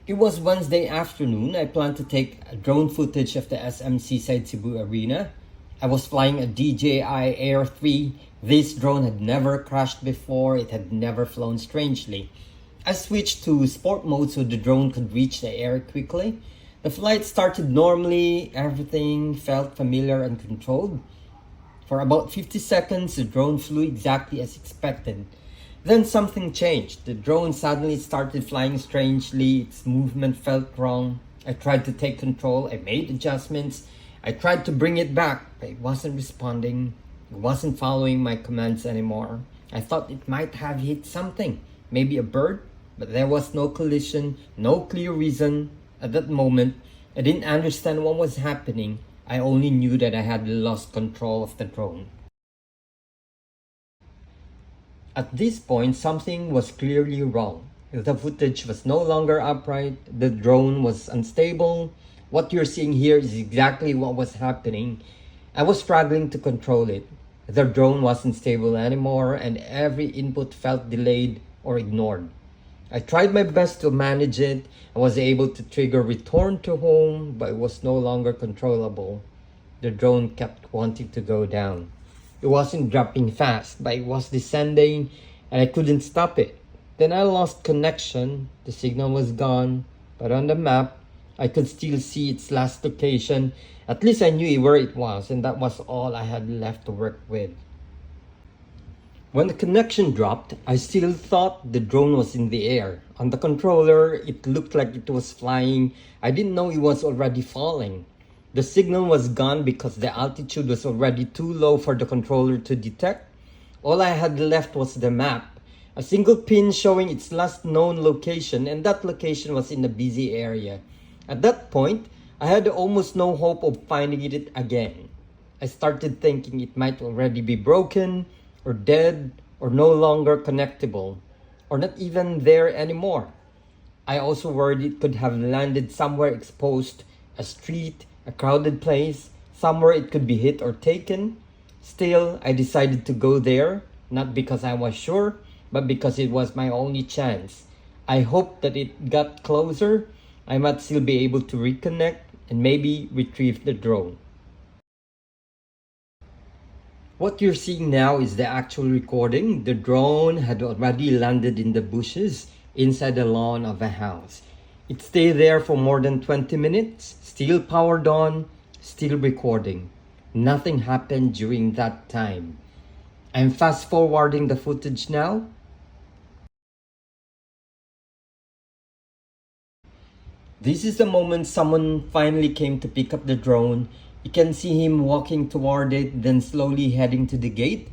It was Wednesday afternoon. I planned to take drone footage of the SM Seaside Cebu Arena. I was flying a DJI Air 3. This drone had never crashed before. It had never flown strangely. I switched to sport mode so the drone could reach the air quickly. The flight started normally. Everything felt familiar and controlled. For about 50 seconds, the drone flew exactly as expected. Then something changed. The drone suddenly started flying strangely. Its movement felt wrong. I tried to take control. I made adjustments. I tried to bring it back, but it wasn't responding. It wasn't following my commands anymore. I thought it might have hit something, maybe a bird, but there was no collision, no clear reason. At that moment, I didn't understand what was happening. I only knew that I had lost control of the drone. At this point, something was clearly wrong. The footage was no longer upright. The drone was unstable. What you're seeing here is exactly what was happening. I was struggling to control it. The drone wasn't stable anymore, and every input felt delayed or ignored. I tried my best to manage it. I was able to trigger return to home, but it was no longer controllable. The drone kept wanting to go down. It wasn't dropping fast, but it was descending, and I couldn't stop it. Then I lost connection. The signal was gone, but on the map, I could still see its last location. At least I knew where it was, and that was all I had left to work with. When the connection dropped, I still thought the drone was in the air. On the controller, it looked like it was flying. I didn't know it was already falling. The signal was gone because the altitude was already too low for the controller to detect. All I had left was the map, a single pin showing its last known location, and that location was in a busy area. At that point, I had almost no hope of finding it again. I started thinking it might already be broken, or dead, or no longer connectable, or not even there anymore. I also worried it could have landed somewhere exposed, a street, a crowded place, somewhere it could be hit or taken. Still, I decided to go there, not because I was sure, but because it was my only chance. I hoped that it got closer. I might still be able to reconnect and maybe retrieve the drone. What you're seeing now is the actual recording. The drone had already landed in the bushes inside the lawn of a house. It stayed there for more than 20 minutes, still powered on, still recording. Nothing happened during that time. I'm fast forwarding the footage now. This is the moment someone finally came to pick up the drone. You can see him walking toward it, then slowly heading to the gate.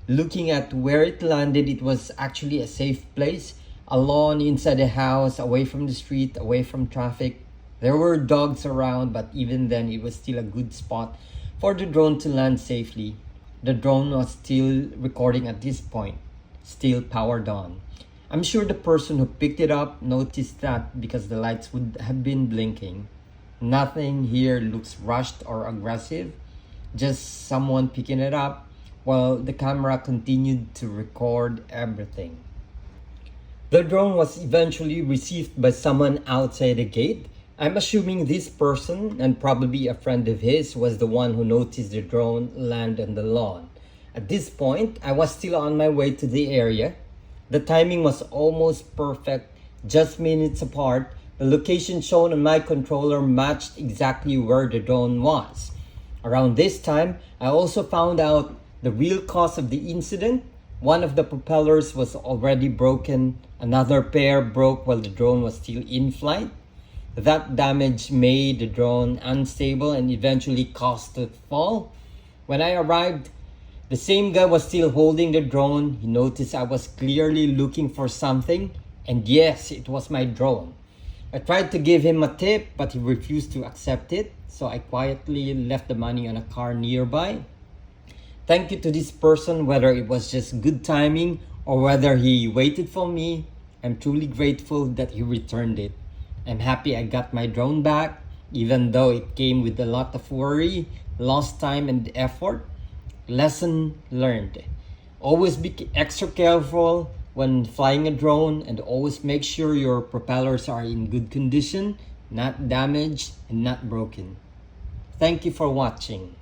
Looking at where it landed, it was actually a safe place. A lawn inside the house, away from the street, away from traffic. There were dogs around, but even then it was still a good spot for the drone to land safely. The drone was still recording at this point, still powered on. I'm sure the person who picked it up noticed that because the lights would have been blinking. Nothing here looks rushed or aggressive, just someone picking it up while the camera continued to record everything. The drone was eventually received by someone outside the gate. I'm assuming this person, and probably a friend of his, was the one who noticed the drone land on the lawn. At this point, I was still on my way to the area. The timing was almost perfect, just minutes apart. The location shown on my controller matched exactly where the drone was. Around this time, I also found out the real cause of the incident. One of the propellers was already broken. Another pair broke while the drone was still in flight. That damage made the drone unstable and eventually caused it to fall. When I arrived, the same guy was still holding the drone. He noticed I was clearly looking for something, and yes, it was my drone. I tried to give him a tip, but he refused to accept it, so I quietly left the money on a car nearby. Thank you to this person, whether it was just good timing or whether he waited for me. I'm truly grateful that he returned it. I'm happy I got my drone back, even though it came with a lot of worry, lost time and effort. Lesson learned. Always be extra careful, when flying a drone, and always make sure your propellers are in good condition, not damaged and not broken. Thank you for watching.